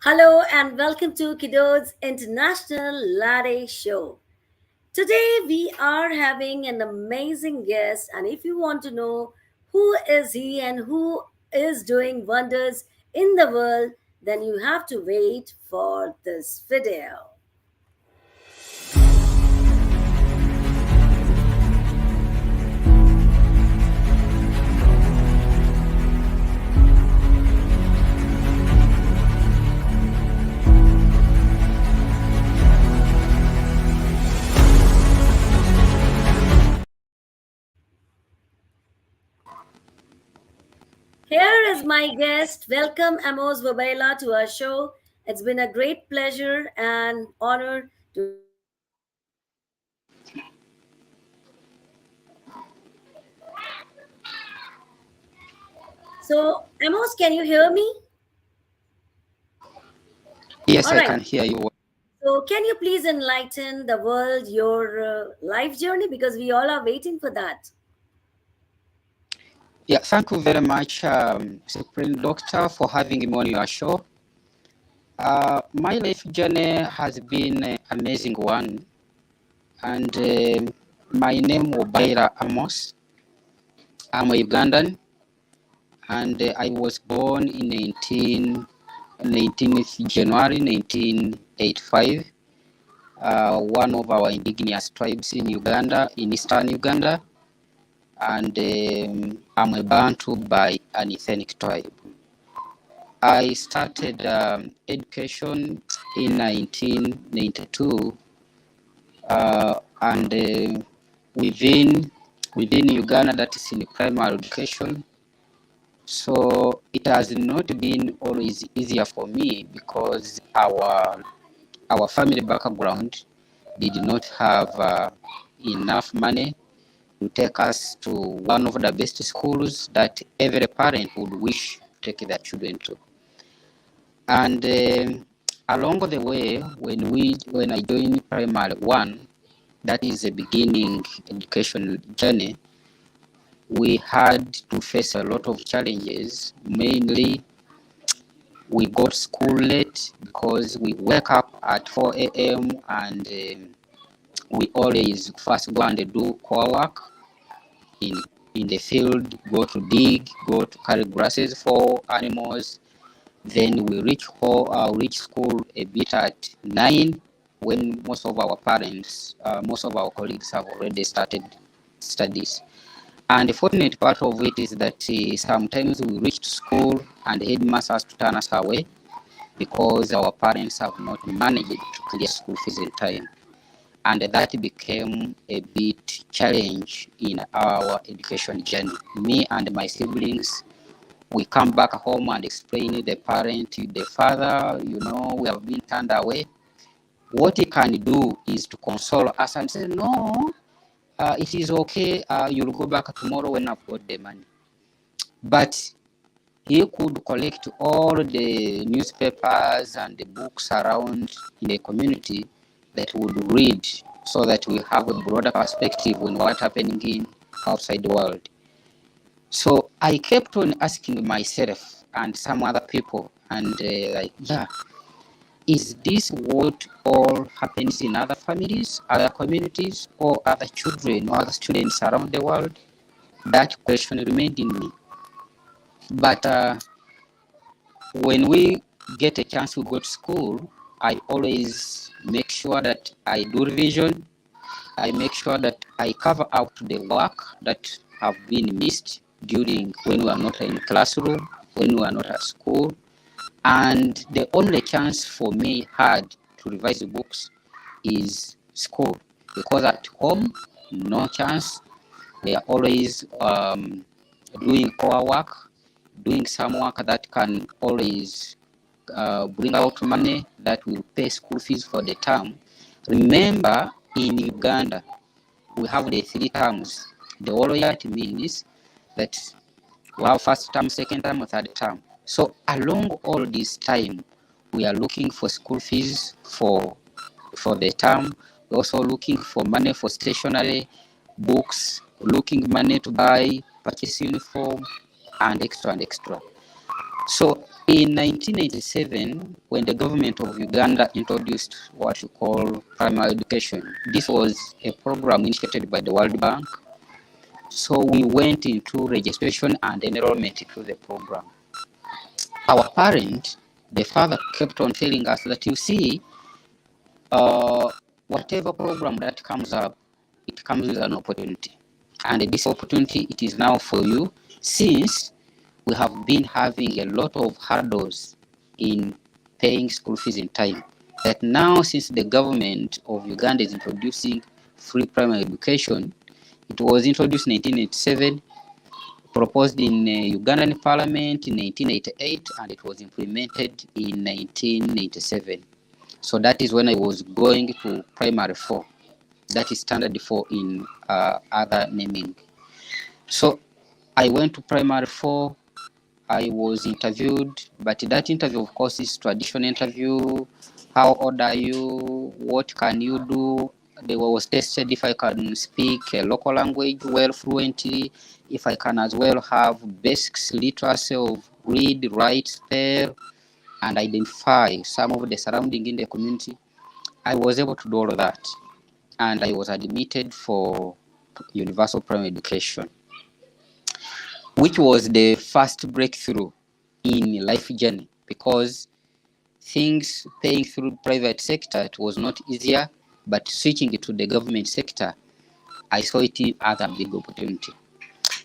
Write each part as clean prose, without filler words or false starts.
Hello and welcome to KUDOS International Latte Show. Today we are having an amazing guest, and if you want to know who is he and who is doing wonders in the world, then you have to wait for this video. Here is my guest. Welcome, Amos Wobayila, to our show. It's been a great pleasure and honor to have you as our guest. So, Amos, can you hear me? Yes, All I right. can hear you. So, can you please enlighten the world your life journey because we all are waiting for that? Yeah, thank you very much, Supreme Doctor, for having me on your show. My life journey has been an amazing one, and my name is Wobayila Amos. I'm a Ugandan, and I was born in 19th January 1985, one of our indigenous tribes in Uganda, in eastern Uganda, and I'm a Bantu by an ethnic tribe. I started education in 1992, and within Uganda, that is in primary education. So it has not been always easier for me because our family background did not have enough money to take us to one of the best schools that every parent would wish to take their children to. And along the way, when I joined primary one, that is the beginning education journey, we had to face a lot of challenges. Mainly, we got school late because we wake up at 4 a.m. and we always first go and do core work in in the field, go to dig, go to carry grasses for animals. Then we reach school a bit at 9 when most of our parents, most of our colleagues have already started studies. And the fortunate part of it is that sometimes we reach school and the headmaster has to turn us away because our parents have not managed to clear school fees in time. And that became a bit challenge in our education journey. Me and my siblings, we come back home and explain to the parent, to the father, we have been turned away. What he can do is to console us and say, no, it is okay, you'll go back tomorrow when I've got the money. But he could collect all the newspapers and the books around in the community that would read so that we have a broader perspective on what's happening in outside the world. So I kept on asking myself and some other people, and is this what all happens in other families, other communities, or other children or other students around the world? That question remained in me. But when we get a chance to go to school, I always make sure that I do revision. I make sure that I cover out the work that have been missed during when we are not in classroom, when we are not at school. And the only chance for me had to revise the books is school, because at home, no chance. We are always doing our work, doing some work that can always bring out money that will pay school fees for the term. Remember, in Uganda, we have the 3 terms. The loyalty means that we have first term, second term, third term. So along all this time, we are looking for school fees for the term. We're also looking for money for stationery, books, looking money to buy, purchase uniform, and extra and extra. So In 1997, when the government of Uganda introduced what you call primary education, this was a program initiated by the World Bank. So we went into registration and enrollment into the program. Our parent, the father, kept on telling us that, you see, whatever program that comes up, it comes with an opportunity. And this opportunity, it is now for you, since we have been having a lot of hurdles in paying school fees in time. That now, since the government of Uganda is introducing free primary education, it was introduced in 1987, proposed in Ugandan Parliament in 1988, and it was implemented in 1997. So that is when I was going to primary 4. That is standard 4 in other naming. So I went to primary 4. I was interviewed, but that interview, of course, is traditional interview. How old are you? What can you do? They was tested if I can speak a local language well fluently, if I can as well have basic literacy of read, write, spell, and identify some of the surrounding in the community. I was able to do all of that, and I was admitted for universal primary education, which was the first breakthrough in life journey, because things paying through private sector, it was not easier, but switching it to the government sector, I saw it as a big opportunity.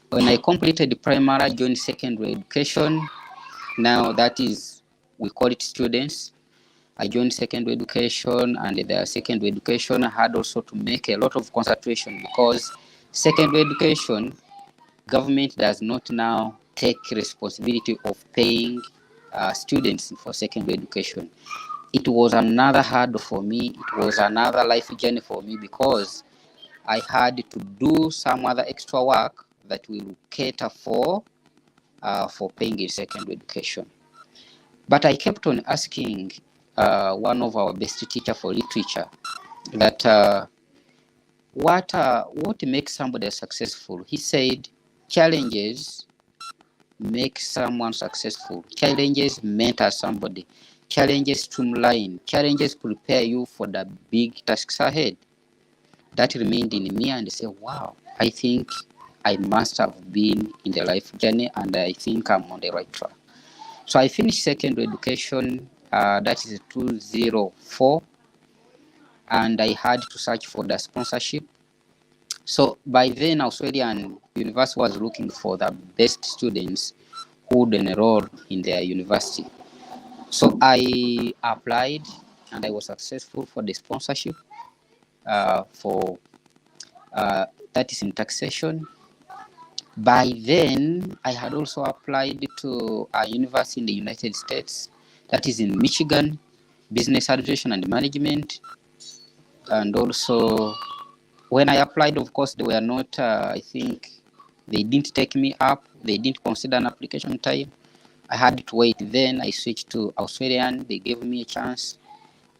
When I completed primary, I joined secondary education. Now that is, we call it students. I joined secondary education, and the secondary education I had also to make a lot of concentration, because secondary education, government does not now take responsibility of paying students for secondary education. It was another hurdle for me. It was another life journey for me, because I had to do some other extra work that will cater for paying in secondary education. But I kept on asking one of our best teacher for literature that what makes somebody successful. He said, challenges make someone successful. Challenges mentor somebody. Challenges streamline. Challenges prepare you for the big tasks ahead. That remained in me, and I said, wow, I think I must have been in the life journey, and I think I'm on the right track. So I finished secondary education, that is 2004, and I had to search for the sponsorship. So by then, Australian University was looking for the best students who would enroll in their university. So I applied, and I was successful for the sponsorship for that is in taxation. By then, I had also applied to a university in the United States, that is in Michigan, business administration and management. And also, when I applied, of course, they were not, I think, they didn't take me up. They didn't consider an application time. I had to wait. Then I switched to Australian. They gave me a chance.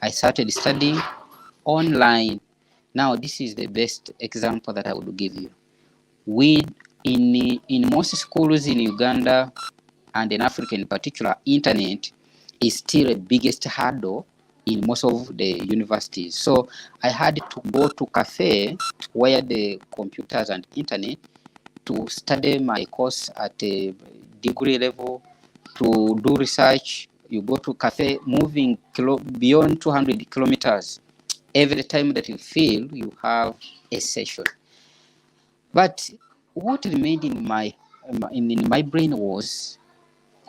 I started studying online. Now, this is the best example that I would give you. In most schools in Uganda and in Africa in particular, internet is still the biggest hurdle in most of the universities. So I had to go to cafe where the computers and internet to study my course at a degree level, to do research. You go to cafe moving beyond 200 kilometers every time that you feel you have a session. But what remained in my brain was,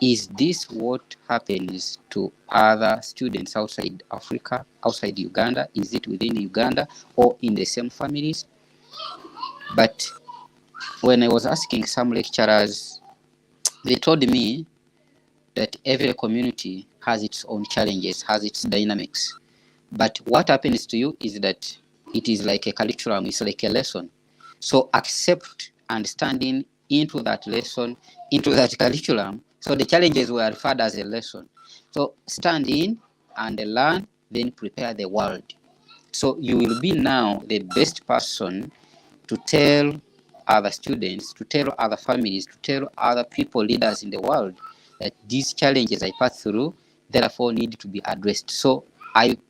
is this what happens to other students outside Africa, outside Uganda? Is it within Uganda or in the same families? But when I was asking some lecturers, they told me that every community has its own challenges, has its dynamics. But what happens to you is that it is like a curriculum, it's like a lesson. So accept understanding into that lesson, into that curriculum. So the challenges were referred as a lesson. So stand in and learn, then prepare the world. So you will be now the best person to tell other students, to tell other families, to tell other people, leaders in the world, that these challenges I passed through therefore need to be addressed. So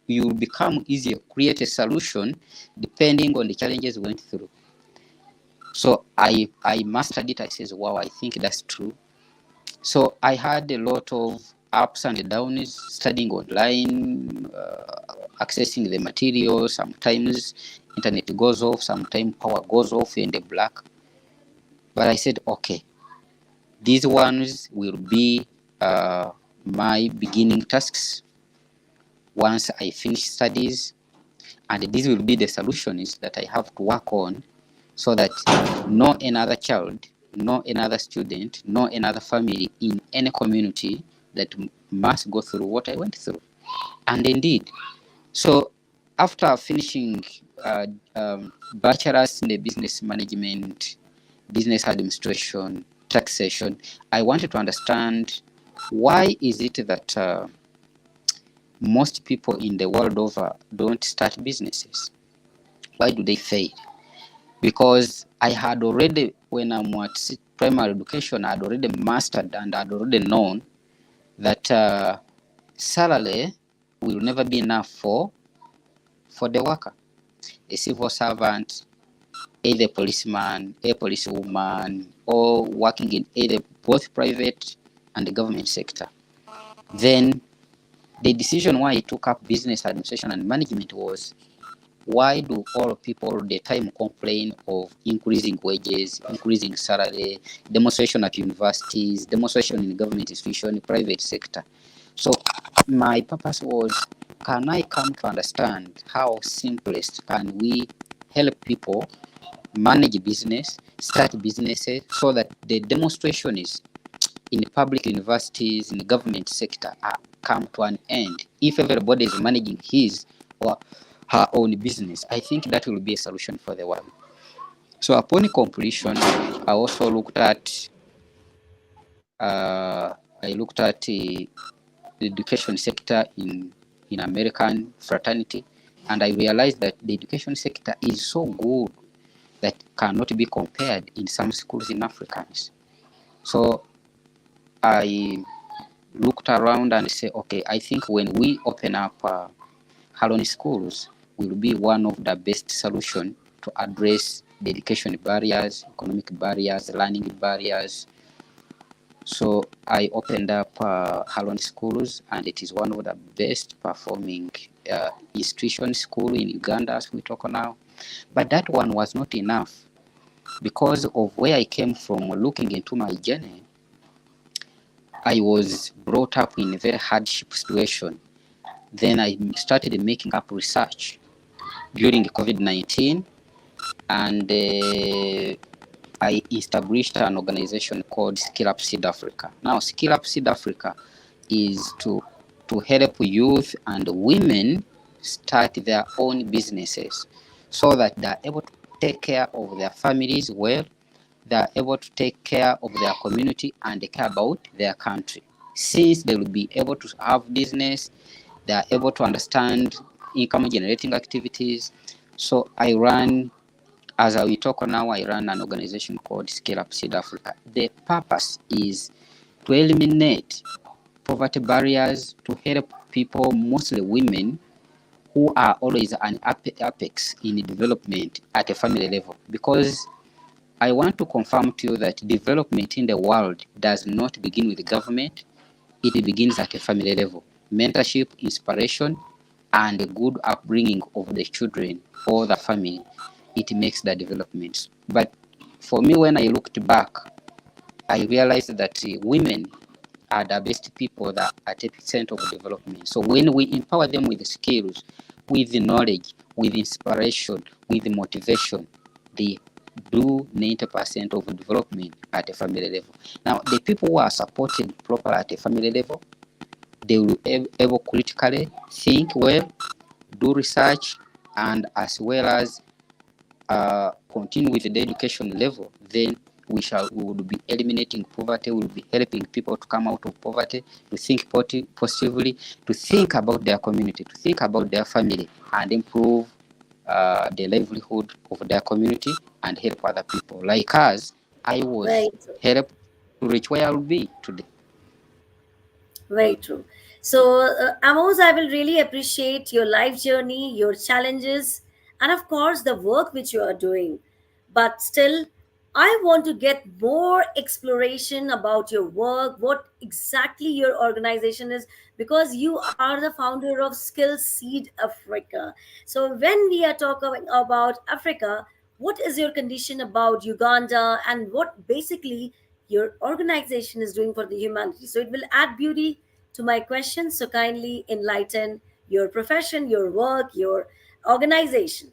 you become easier, create a solution depending on the challenges we went through. So I mastered it. I says, wow, I think that's true. So I had a lot of ups and downs, studying online, accessing the material. Sometimes internet goes off, sometimes power goes off in the black. But I said, okay, these ones will be my beginning tasks once I finish studies, and these will be the solutions that I have to work on, so that no another child, no another student, no another family in any community that must go through what I went through. And indeed, so after finishing bachelor's in the business management, business administration, taxation, I wanted to understand, why is it that most people in the world over don't start businesses? Why do they fail? Because I had already, when I'm at primary education, I had already mastered and I had already known that salary will never be enough for the worker. A civil servant, either policeman, a policewoman, or working in either both private and the government sector. Then the decision why I took up business administration and management was, why do all people all the time complain of increasing wages, increasing salary, demonstration at universities, demonstration in government institution, private sector? So my purpose was, can I come to understand how simplest can we help people manage business, start businesses, so that the demonstration is in the public universities, in the government sector, come to an end. If everybody is managing his or her own business, I think that will be a solution for the world. So upon completion, I also looked at the education sector in American fraternity, and I realized that the education sector is so good that cannot be compared in some schools in Africans. So I looked around and said, okay, I think when we open up Harlon schools, will be one of the best solutions to address the education barriers, economic barriers, learning barriers. So I opened up Harlon schools, and it is one of the best performing institution school in Uganda as we talk now. But that one was not enough, because of where I came from. Looking into my journey, I was brought up in a very hardship situation. Then I started making up research during COVID-19, and I established an organization called SKILL-UPSEED Africa. Now, SKILL-UPSEED Africa is to help youth and women start their own businesses, so that they are able to take care of their families well, they are able to take care of their community and care about their country. Since they will be able to have business, they are able to understand income generating activities. So I run, as we talk now, I run an organization called SKILL-UPSEED Africa. The purpose is to eliminate poverty barriers, to help people, mostly women, who are always an apex in development at a family level. Because I want to confirm to you that development in the world does not begin with the government, it begins at a family level. Mentorship, inspiration, and a good upbringing of the children or the family, it makes the development. But for me, when I looked back, I realized that women are the best people that are at the center of development. So when we empower them with the skills, with the knowledge, with inspiration, with the motivation, they do 90% of development at a family level. Now, the people who are supported properly at a family level, they will be able critically think well, do research, and as well as continue with the education level. Then we would be eliminating poverty, we will be helping people to come out of poverty, to think positively, to think about their community, to think about their family, and improve the livelihood of their community and help other people. Like us, I was Right. helped to reach where I will be today. Very true. So, Amos, I will really appreciate your life journey, your challenges, and of course, the work which you are doing. But still, I want to get more exploration about your work, what exactly your organization is, because you are the founder of SKILL-UPSEED Africa. So, when we are talking about Africa, what is your condition about Uganda, and what basically your organization is doing for the humanity? So, it will add beauty to my question. So, kindly enlighten your profession, your work, your organization.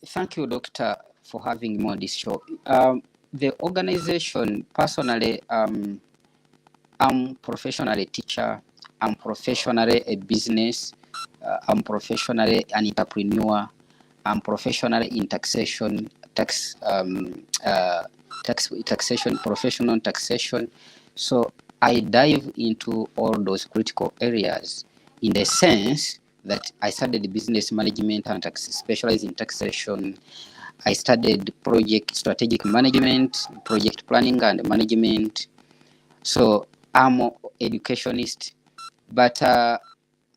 Thank you, Doctor, for having me on this show. The organization, personally, I'm professionally a teacher. I'm professionally a business. I'm professionally an entrepreneur. I'm professionally in taxation, taxation, professional taxation. So I dive into all those critical areas in the sense that I studied business management and specialized in taxation. I studied project strategic management, project planning and management. So I'm an educationist, but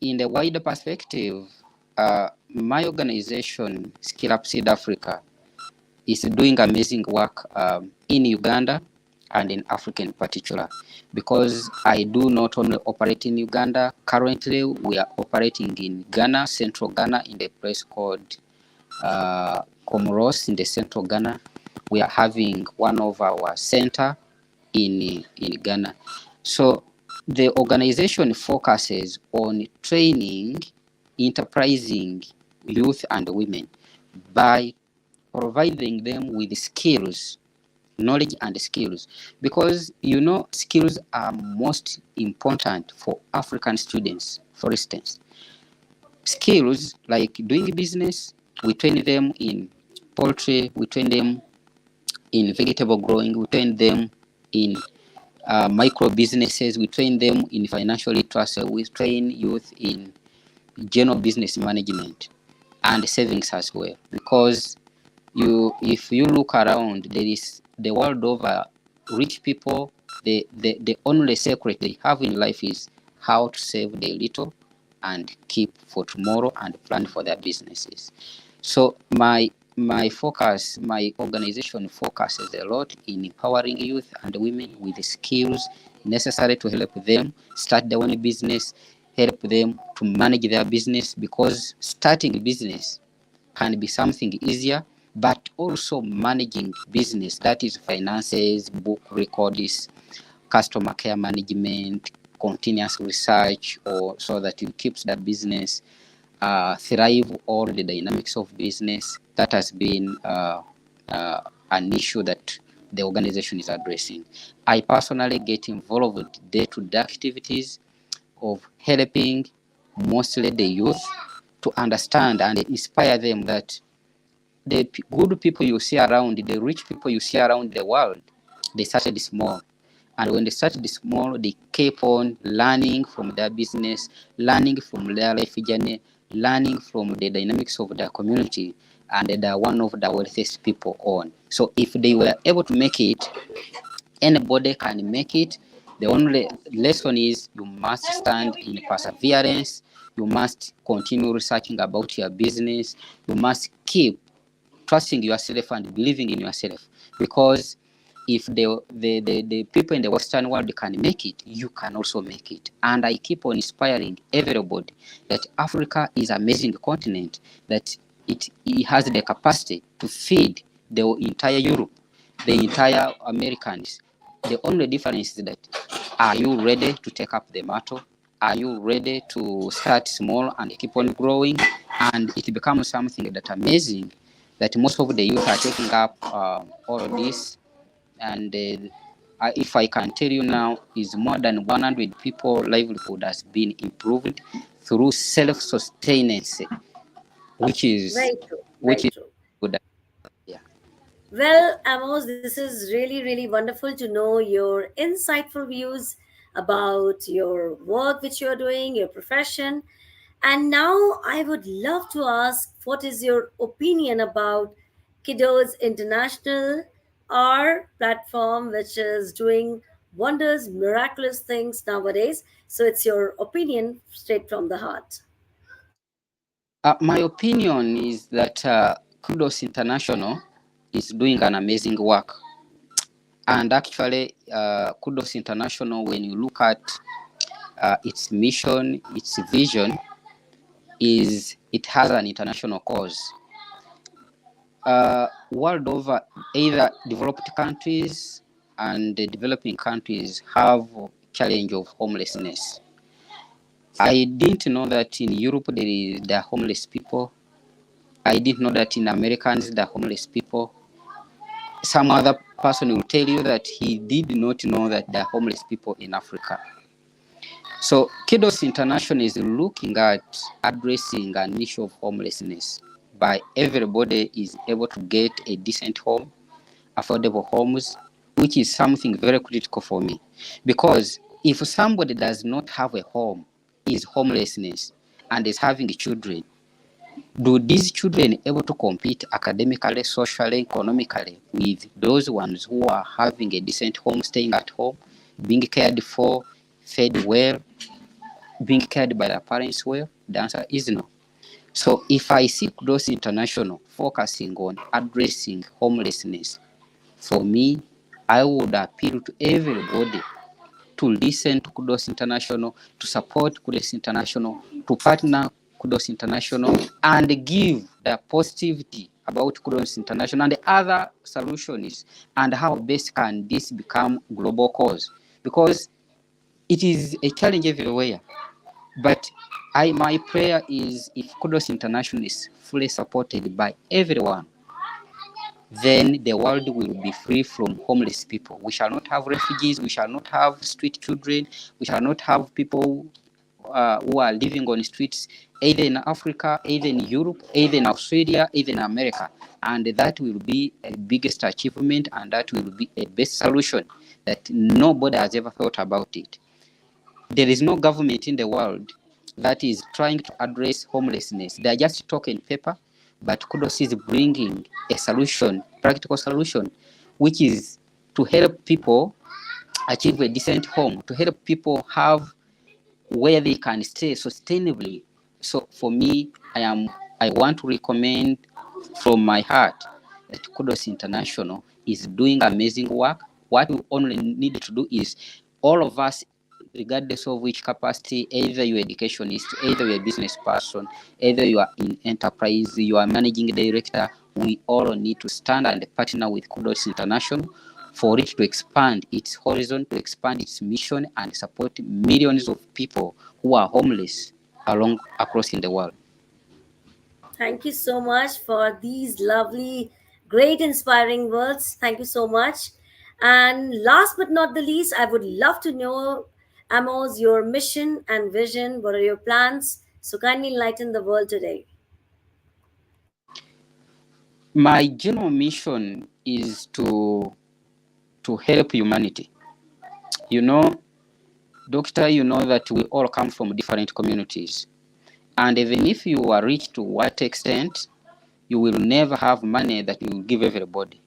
in the wider perspective, my organization, SKILL-UPSEED Africa, is doing amazing work in Uganda and in Africa in particular, because I do not only operate in Uganda. Currently, we are operating in Ghana, central Ghana, in a place called Comoros in the central Ghana. We are having one of our center in Ghana. So the organization focuses on training enterprising youth and women by providing them with skills, knowledge and skills, because skills are most important for African students. For instance, skills like doing business, we train them in poultry, we train them in vegetable growing, we train them in micro businesses, we train them in financial literacy, we train youth in general business management and savings as well. Because if you look around, there is the world over, rich people, the only secret they have in life is how to save their little and keep for tomorrow and plan for their businesses. So my focus, my organization focuses a lot in empowering youth and women with the skills necessary to help them start their own business, help them to manage their business, because starting a business can be something easier, but also managing business, that is finances, book records, customer care management, continuous research, or so that it keeps the business thrive, all the dynamics of business. That has been an issue that the organization is addressing. I personally get involved with day-to-day activities of helping mostly the youth to understand and inspire them that the good people you see around, the rich people you see around the world, they started small. And when they started small, they keep on learning from their business, learning from their life journey, learning from the dynamics of their community, and they are one of the wealthiest people on. So if they were able to make it, anybody can make it. The only lesson is you must stand in perseverance. You must continue researching about your business. You must keep trusting yourself and believing in yourself, because if the people in the Western world can make it, you can also make it. And I keep on inspiring everybody that Africa is an amazing continent, that it has the capacity to feed the entire Europe, the entire Americans. The only difference is that, are you ready to take up the mantle? Are you ready to start small and keep on growing? And it becomes something that amazing, that most of the youth are taking up all of this. And if I can tell you now, is more than 100 people livelihood has been improved through self-sustenance, which is Very true. which Very is true. good. Yeah. Well, Amos, this is really, really wonderful to know your insightful views about your work which you're doing, your profession. And now I would love to ask what is your opinion about KUDOS International, our platform which is doing wonders, miraculous things nowadays. So it's your opinion straight from the heart. My opinion is that Kudos International is doing an amazing work. And actually, Kudos International, when you look at its mission, its vision, is it has an international cause. World over, either developed countries and the developing countries have challenge of homelessness. I didn't know that in Europe there are homeless people. I didn't know that in Americans there are homeless people. Some other person will tell you that he did not know that there are homeless people in Africa. So KUDOS International is looking at addressing an issue of homelessness by everybody is able to get a decent home, affordable homes, which is something very critical for me. Because if somebody does not have a home, is homelessness, and is having children, do these children able to compete academically, socially, economically with those ones who are having a decent home, staying at home, being cared for, fed well, being cared by their parents well? The answer is no. So if I see KUDOS International focusing on addressing homelessness, for me, I would appeal to everybody to listen to KUDOS International, to support KUDOS International, to partner KUDOS International, and give the positivity about KUDOS International and the other solutions, and how best can this become global cause. Because it is a challenge everywhere. But my prayer is if KUDOS International is fully supported by everyone, then the world will be free from homeless people. We shall not have refugees, we shall not have street children, we shall not have people who are living on the streets, either in Africa, either in Europe, either in Australia, either in America. And that will be a biggest achievement, and that will be a best solution that nobody has ever thought about it. There is no government in the world that is trying to address homelessness. They are just talking paper, but KUDOS is bringing a solution, practical solution, which is to help people achieve a decent home, to help people have where they can stay sustainably. So for me, I want to recommend from my heart that KUDOS International is doing amazing work. What we only need to do is all of us, regardless of which capacity, either you're educationist, either you're a business person, either you are in enterprise, you are managing director, we all need to stand and partner with KUDOS International for it to expand its horizon, to expand its mission, and support millions of people who are homeless across in the world. Thank you so much for these lovely, great, inspiring words. Thank you so much. And last but not the least, I would love to know, Amos, your mission and vision. What are your plans? So kindly enlighten the world today. My general mission is to help humanity. You know, doctor, you know that we all come from different communities. And even if you are rich to what extent, you will never have money that you will give everybody.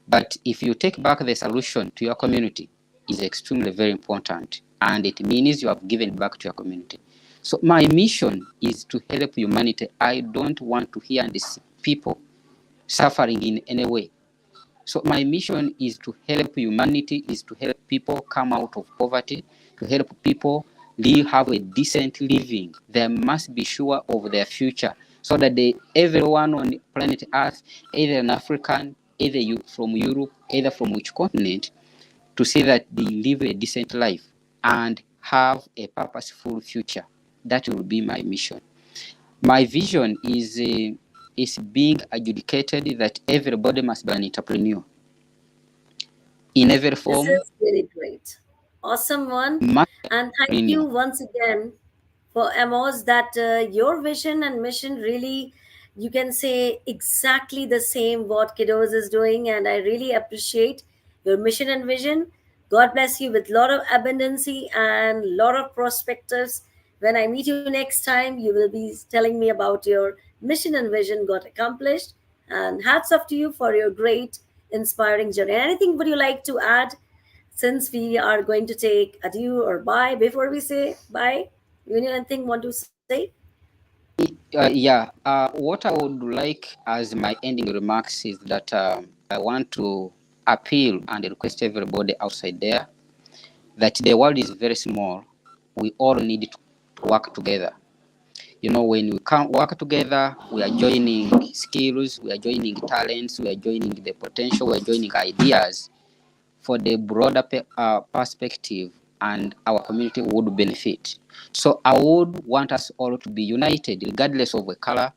But if you take back the solution to your community, is extremely very important. And it means you have given back to your community. So my mission is to help humanity. I don't want to hear these people suffering in any way. So my mission is to help humanity, is to help people come out of poverty, to help people have a decent living. They must be sure of their future so that everyone on planet Earth, either an African, either you from Europe, either from which continent, to see that they live a decent life and have a purposeful future. That will be my mission. My vision is being adjudicated that everybody must be an entrepreneur in every This form. is really great. Awesome one. Must be And thank you entrepreneur. once again for Amos that your vision and mission really, you can say exactly the same what Kiddos is doing. And I really appreciate your mission and vision. God bless you with lot of abundancy and lot of perspectives. When I meet you next time, you will be telling me about your mission and vision got accomplished. And hats off to you for your great, inspiring journey. Anything would you like to add since we are going to take adieu or bye, before we say bye, you know anything want to say? Yeah, what I would like as my ending remarks is that I want to appeal and request everybody outside there that the world is very small. We all need to work together. You know, when we can work together, we are joining skills, we are joining talents, we are joining the potential, we are joining ideas for the broader perspective, and our community would benefit. So I would want us all to be united, regardless of a color,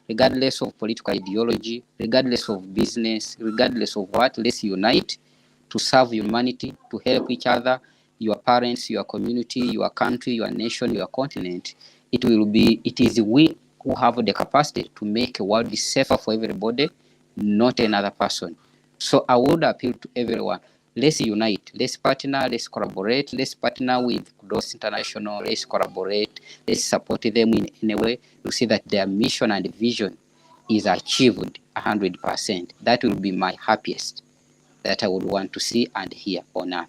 regardless of political ideology, regardless of business, regardless of what. Let's unite to serve humanity, to help each other, your parents, your community, your country, your nation, your continent. It is we who have the capacity to make a world safer for everybody, not another person. So I would appeal to everyone. Let's unite, let's partner, let's collaborate, let's partner with KUDOS International, let's collaborate, let's support them in any way to see that their mission and vision is achieved 100%. That will be my happiest that I would want to see and hear on earth.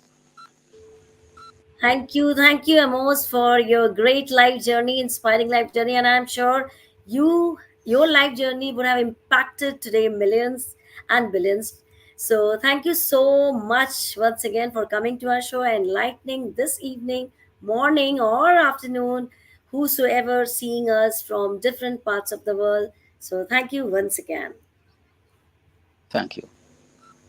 Thank you, Amos, for your great life journey, inspiring life journey, and I'm sure your life journey would have impacted today millions and billions. So thank you so much once again for coming to our show and enlightening this evening, morning, or afternoon, whosoever seeing us from different parts of the world. So thank you once again. Thank you.